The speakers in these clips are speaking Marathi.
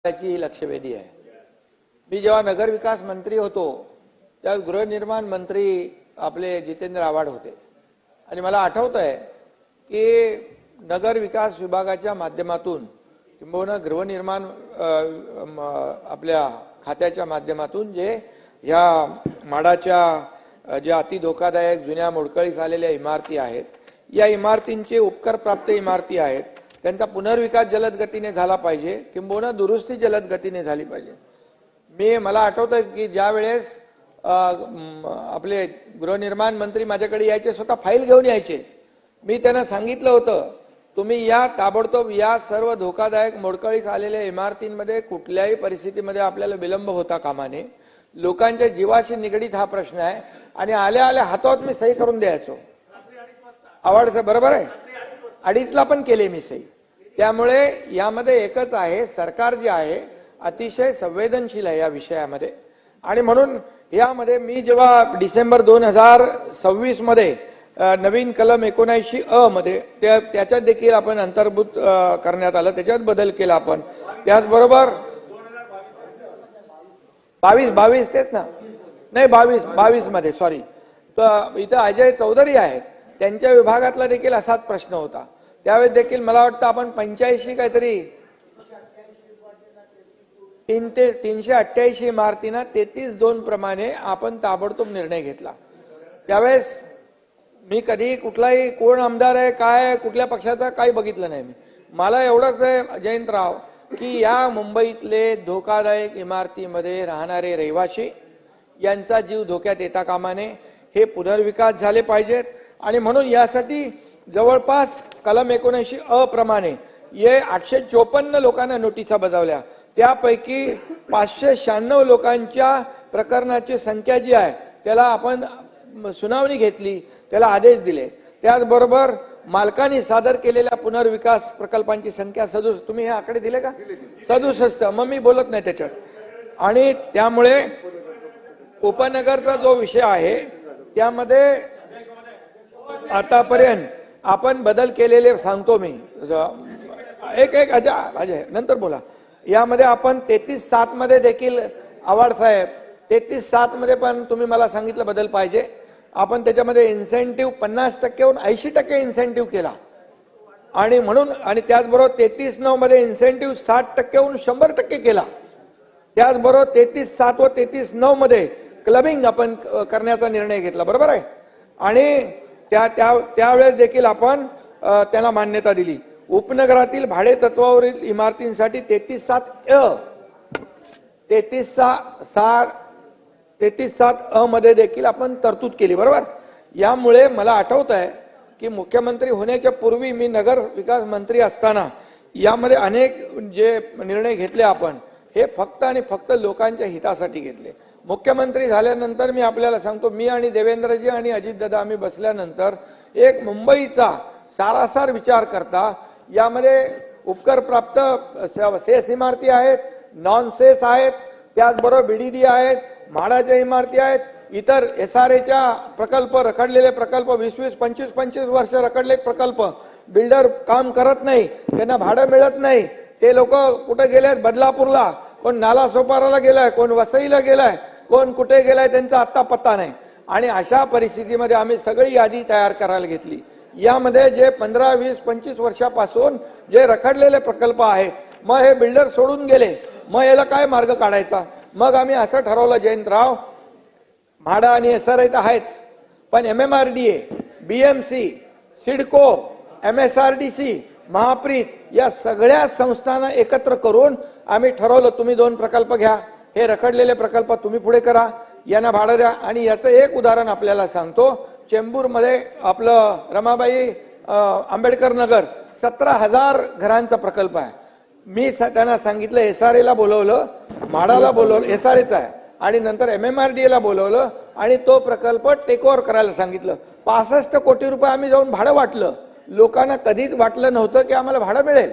त्याची लक्षवेधी आहे। मी जेव्हा नगर विकास मंत्री होतो त्या गृहनिर्माण मंत्री आपले जितेंद्र आव्हाड होते आणि मला आठवतंय की नगर विकास विभागाच्या माध्यमातून किंवा गृहनिर्माण आपल्या खात्याच्या माध्यमातून जे या माडाच्या ज्या अति धोकादायक जुन्या मोडकळीस आलेल्या इमारती आहेत, या इमारतींचे उपकर प्राप्त इमारती आहेत, त्यांचा पुनर्विकास जलद गतीने झाला पाहिजे किंवा दुरुस्ती जलद गतीने झाली पाहिजे। मला आठवतं की ज्या वेळेस आपले गृहनिर्माण मंत्री माझ्याकडे यायचे, स्वतः फाईल घेऊन यायचे, मी त्यांना सांगितलं होतं तुम्ही या ताबडतोब या सर्व धोकादायक मोडकळीस आलेल्या इमारतींमध्ये कुठल्याही परिस्थितीमध्ये आपल्याला विलंब होता कामा नये। लोकांच्या जीवाशी निगडीत हा प्रश्न आहे आणि आल्या आल्या हातात मी सही करून द्यायचो। आव्हाडचं बरोबर आहे, 2:30ला पण केले मी सही। त्यामुळे यामध्ये एकच आहे, सरकार जे आहे अतिशय संवेदनशील आहे या विषयामध्ये आणि म्हणून यामध्ये मी जेव्हा डिसेंबर 2026 मध्ये नवीन कलम 79A मध्ये त्याच्यात देखील आपण अंतर्भूत करण्यात आलं, त्याच्यात बदल केला आपण। त्याचबरोबर 22 तेच ना, नाही 22 मध्ये सॉरी, इथं अजय चौधरी आहेत, त्यांच्या विभागातला देखील असाच प्रश्न होता। त्यावेळेस देखील मला वाटतं आपण 85 काहीतरी 388 इमारतींना 33(2) प्रमाणे आपण ताबडतोब निर्णय घेतला। त्यावेळेस मी कधी कुठलाही कोण आमदार आहे, काय कुठल्या पक्षाचा काही बघितलं नाही। मला एवढंच आहे जयंतराव की या मुंबईतले धोकादायक इमारतीमध्ये राहणारे रहिवासी यांचा जीव धोक्यात येता कामा नये, हे पुनर्विकास झाले पाहिजेत आणि म्हणून यासाठी जवळपास कलम 79A प्रमाणे ये 854 लोकांना नोटिसा बजावल्या। त्यापैकी 596 लोकांच्या प्रकरणाची संख्या जी आहे त्याला आपण सुनावणी घेतली, त्याला आदेश दिले। त्याचबरोबर मालकांनी सादर केलेल्या पुनर्विकास प्रकल्पांची संख्या 67, तुम्ही हे आकडे दिले का? 67, मग मी बोलत नाही त्याच्यात। आणि त्यामुळे उपनगरचा जो विषय आहे त्यामध्ये आतापर्यंत आपण बदल केलेले सांगतो मी, एक अजय नंतर बोला। यामध्ये आपण 33(7) मध्ये देखील आव्हाड साहेब 33(7) मध्ये पण तुम्ही मला सांगितलं बदल पाहिजे। आपण त्याच्यामध्ये इन्सेंटिव्ह 50%वरून 80% इन्सेंटिव्ह केला आणि म्हणून आणि त्याचबरोबर 33(9) मध्ये इन्सेंटिव्ह 60%वरून 100% केला। त्याचबरोबर 33(7) व 33(9) मध्ये क्लबिंग आपण करण्याचा निर्णय घेतला, बरोबर आहे। आणि त्यावेळेस देखील आपण त्यांना मान्यता दिली। उपनगरातील भाडे तत्वावरील इमारतींसाठी 33(7) मध्ये देखील आपण तरतूद केली, बरोबर। यामुळे मला आठवत आहे की मुख्यमंत्री होण्याच्या पूर्वी मी नगर विकास मंत्री असताना यामध्ये अनेक जे निर्णय घेतले आपण हे फक्त आणि फक्त लोकांच्या हितासाठी घेतले। मुख्यमंत्री झाल्यानंतर मी आपल्याला सांगतो, मी आणि देवेंद्रजी आणि अजितदादा आम्ही बसल्यानंतर एक मुंबईचा सारासार विचार करता यामध्ये उपकर प्राप्त सेस इमारती आहेत, नॉन सेस आहेत, त्याचबरोबर बीडीडी आहेत, म्हाडाच्या इमारती आहेत, इतर SRAच्या प्रकल्प, रखडलेले प्रकल्प 20-20, 25-25 वर्ष रखडले प्रकल्प, बिल्डर काम करत नाही, त्यांना भाडं मिळत नाही, ते लोक कुठे गेलेत? बदलापूरला, कोण नाला सोपाराला गेलाय, कोण वसईला गेलाय, कोण कुठे गेलाय, त्यांचा आत्ता पत्ता नाही। आणि अशा परिस्थितीमध्ये आम्ही सगळी यादी तयार करायला घेतली। यामध्ये जे 15, 20, 25 वर्षापासून जे रखडलेले प्रकल्प आहेत, मग हे बिल्डर सोडून गेले, मग याला काय मार्ग काढायचा? मग आम्ही असं ठरवलं जयंतराव, म्हाडा आणि SRA तर आहेच, पण MMRDA, BMC, CIDCO, MSRDC, Mahapreet या सगळ्या संस्थांना एकत्र करून आम्ही ठरवलं तुम्ही 2 प्रकल्प घ्या, हे रखडलेले प्रकल्प तुम्ही पुढे करा, यांना भाडं द्या। आणि याचं एक उदाहरण आपल्याला सांगतो, चेंबूरमध्ये आपलं रमाबाई आंबेडकर नगर 17,000 घरांचा प्रकल्प आहे। मी त्यांना सांगितलं, SRAला बोलवलं, म्हाडाला बोलवलं, SRAचा आहे, आणि नंतर MMRDAला बोलवलं आणि तो प्रकल्प टेक ओव्हर करायला सांगितलं। 65 कोटी रुपये आम्ही जाऊन भाडं वाटलं। लोकांना कधीच वाटलं नव्हतं की आम्हाला भाडं मिळेल,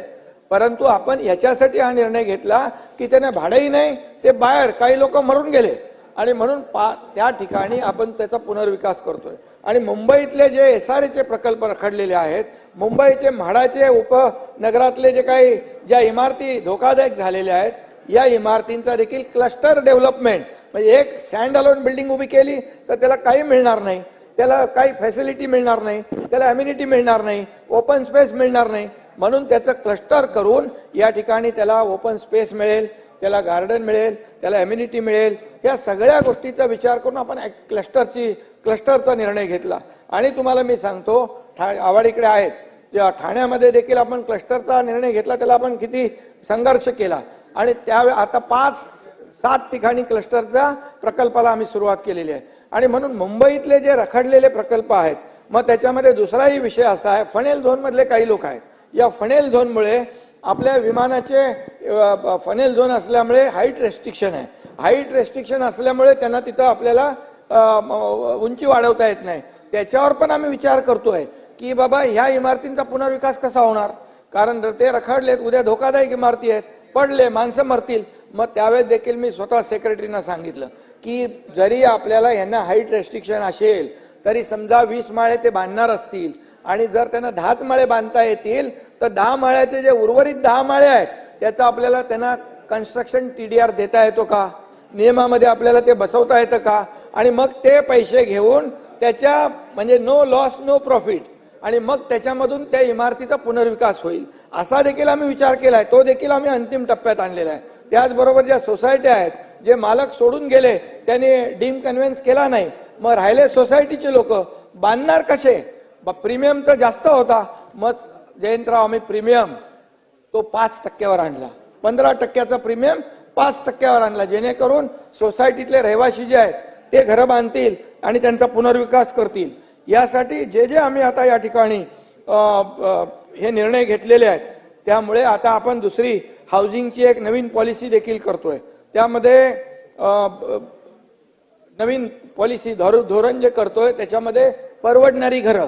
परंतु आपण याच्यासाठी हा निर्णय घेतला की त्यांना भाडंही नाही, ते बाहेर काही लोक मरून गेले आणि म्हणून त्या ठिकाणी आपण त्याचा पुनर्विकास करतोय। आणि मुंबईतले जे SRAचे प्रकल्प रखडलेले आहेत, मुंबईचे म्हाडाचे उपनगरातले जे काही ज्या इमारती धोकादायक झालेल्या आहेत या इमारतींचा देखील क्लस्टर डेव्हलपमेंट, म्हणजे एक स्टँड अलोन बिल्डिंग उभी केली तर त्याला काही मिळणार नाही, त्याला काही फॅसिलिटी मिळणार नाही, त्याला अम्युनिटी मिळणार नाही, ओपन स्पेस मिळणार नाही. म्हणून त्याचं क्लस्टर करून या ठिकाणी त्याला ओपन स्पेस मिळेल, त्याला गार्डन मिळेल, त्याला अम्युनिटी मिळेल. या सगळ्या गोष्टीचा विचार करून आपण क्लस्टरचा निर्णय घेतला. आणि तुम्हाला मी सांगतो, आवाडीकडे आहेत ठाण्यामध्ये देखील आपण क्लस्टरचा निर्णय घेतला, त्याला आपण किती संघर्ष केला. आणि त्यावेळी आता 5-7 ठिकाणी क्लस्टरच्या प्रकल्पाला आम्ही सुरुवात केलेली आहे. आणि म्हणून मुंबईतले जे रखडलेले प्रकल्प आहेत, मग त्याच्यामध्ये दुसराही विषय असा आहे, फनेल झोन मधले काही लोक आहेत. या फनेल झोनमुळे आपल्या विमानाचे फनेल झोन असल्यामुळे हाईट रेस्ट्रिक्शन आहे. हाईट रेस्ट्रिक्शन असल्यामुळे त्यांना तिथं आपल्याला उंची वाढवता येत नाही. त्याच्यावर पण आम्ही विचार करतोय की बाबा ह्या इमारतींचा पुनर्विकास कसा होणार, कारण ते रखडलेत, उद्या धोकादायक इमारती आहेत, पडले माणसं मरतील. मग त्यावेळेस देखील मी स्वतः सेक्रेटरीना सांगितलं की जरी आपल्याला यांना हाईट रेस्ट्रिक्शन असेल तरी समजा 20 माळे ते बांधणार असतील आणि जर त्यांना 10च माळे बांधता येतील तर 10 माळ्याचे जे उर्वरित 10 माळे आहेत त्याचा आपल्याला त्यांना कन्स्ट्रक्शन TDR देता येतो का, नियमामध्ये आपल्याला ते बसवता येतं का, आणि मग ते पैसे घेऊन त्याच्या म्हणजे नो लॉस नो प्रॉफिट, आणि मग त्याच्यामधून त्या इमारतीचा पुनर्विकास होईल असा देखील आम्ही विचार केलाय. तो देखील आम्ही अंतिम टप्प्यात आणलेला आहे. त्याचबरोबर ज्या सोसायट्या आहेत, जे मालक सोडून गेले त्यांनी डीम कन्व्हेन्स केला नाही, मग राहिले सोसायटीचे लोक बांधणार कसे. प्रीमियम तर जास्त होता, मग जयंतराव आम्ही प्रीमियम तो 5% आणला, 15%चा प्रीमियम 5% आणला, जेणेकरून सोसायटीतले रहिवासी जे आहेत ते घरं बांधतील आणि त्यांचा पुनर्विकास करतील. यासाठी जे आम्ही आता या ठिकाणी हे निर्णय घेतलेले आहेत, त्यामुळे आता आपण दुसरी हाऊसिंगची एक नवीन पॉलिसी देखील करतोय. त्यामध्ये नवीन पॉलिसी धोरण जे करतोय त्याच्यामध्ये परवडणारी घरं,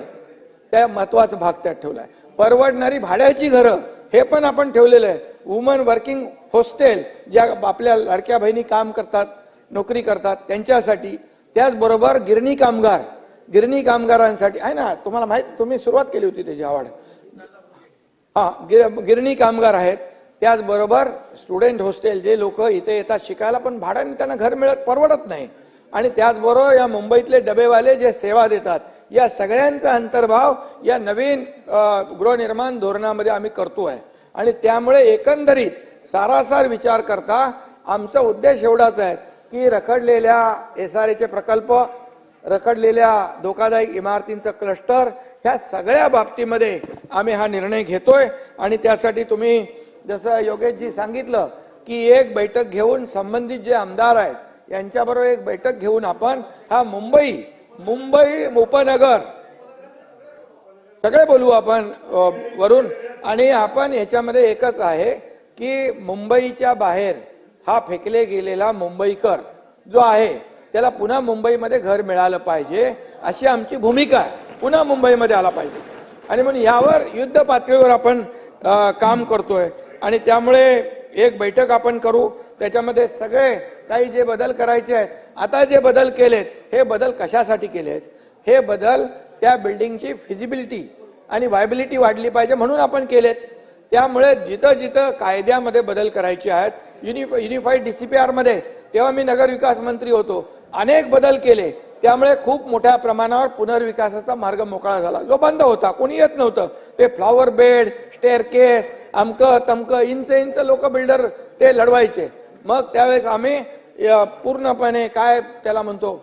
त्या महत्वाचा भाग त्यात ठेवलाय. परवडणारी भाड्याची घरं हे पण आपण ठेवलेलं आहे. वुमन वर्किंग हॉस्टेल, ज्या आपल्या लाडक्या बहिणी काम करतात, नोकरी करतात त्यांच्यासाठी. त्याचबरोबर गिरणी कामगारांसाठी आहे ना, तुम्हाला माहित, तुम्ही सुरुवात केली होती त्याची आवड. गिरणी कामगार आहेत. त्याचबरोबर स्टुडंट हॉस्टेल, जे लोक इथे येतात शिकायला पण भाड्याने त्यांना घर परवडत नाही. आणि त्याचबरोबर या मुंबईतले डबेवाले जे सेवा देतात, या सगळ्यांचा अंतर्भाव या नवीन गृहनिर्माण धोरणामध्ये आम्ही करतोय. आणि त्यामुळे एकंदरीत सारासार विचार करता आमचा उद्देश एवढाच आहे की रखडलेल्या SRA प्रकल्प, रखडलेल्या धोकादायक इमारतींचं क्लस्टर, ह्या सगळ्या बाबतीमध्ये आम्ही हा निर्णय घेतोय. आणि त्यासाठी तुम्ही जसं योगेशजी सांगितलं की एक बैठक घेऊन संबंधित जे आमदार आहेत यांच्याबरोबर एक बैठक घेऊन आपण हा मुंबई उपनगर सगळे बोलू आपण वरून. आणि आपण याच्यामध्ये एकच आहे की मुंबईच्या बाहेर हा फेकले गेलेला मुंबईकर जो आहे त्याला पुन्हा मुंबईमध्ये घर मिळालं पाहिजे, अशी आमची भूमिका आहे. पुन्हा मुंबईमध्ये आला पाहिजे. आणि म्हणून यावर युद्ध पातळीवर आपण काम करतोय. आणि त्यामुळे एक बैठक आपण करू, त्याच्यामध्ये सगळे काही जे बदल करायचे आहेत. आता जे बदल केलेत हे बदल कशासाठी केलेत, हे बदल त्या बिल्डिंगची फिजिबिलिटी आणि व्हायबिलिटी वाढली पाहिजे म्हणून आपण केलेत. त्यामुळे जिथं कायद्यामध्ये बदल करायचे आहेत, युनिफाईड DCPR मध्ये, तेव्हा मी नगरविकास मंत्री होतो, अनेक बदल केले. त्यामुळे खूप मोठ्या प्रमाणावर पुनर्विकासाचा मार्ग मोकळा झाला, जो बंद होता, कोणी येत नव्हतं. ते फ्लॉवर बेड, स्टेअरकेस, अमकं तमकं, इंच लोक बिल्डर ते लढवायचे. मग त्यावेळेस आम्ही पूर्णपणे काय त्याला म्हणतो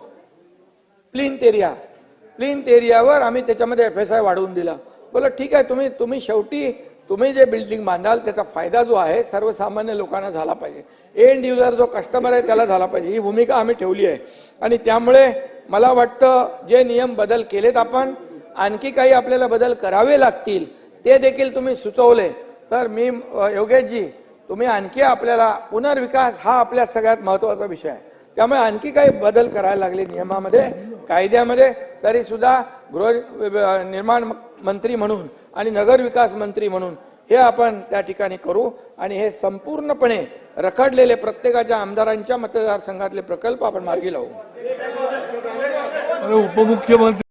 प्लिंथ एरियावर आम्ही त्याच्यामध्ये FSI वाढवून दिला. बोला ठीक आहे, तुम्ही शेवटी तुम्ही जे बिल्डिंग बांधाल त्याचा फायदा जो आहे सर्वसामान्य लोकांना झाला पाहिजे, एंड युजर जो कस्टमर आहे त्याला झाला पाहिजे, ही भूमिका आम्ही ठेवली आहे. आणि त्यामुळे मला वाटतं जे नियम बदल केलेत आपण, आणखी काही आपल्याला बदल करावे लागतील ते देखील तुम्ही सुचवले तर मी योगेशजी, तुम्ही आणखी आपल्याला पुनर्विकास हा आपल्या सगळ्यात महत्वाचा विषय आहे. त्यामुळे आणखी काही बदल करायला लागले नियमामध्ये, कायद्यामध्ये, तरी सुद्धा गृहनिर्माण मंत्री म्हणून आणि नगरविकास मंत्री म्हणून हे आपण त्या ठिकाणी करू. आणि हे संपूर्णपणे रखडलेले प्रत्येकाच्या आमदारांच्या मतदारसंघातले प्रकल्प आपण मार्गी लावू. उपमुख्यमंत्री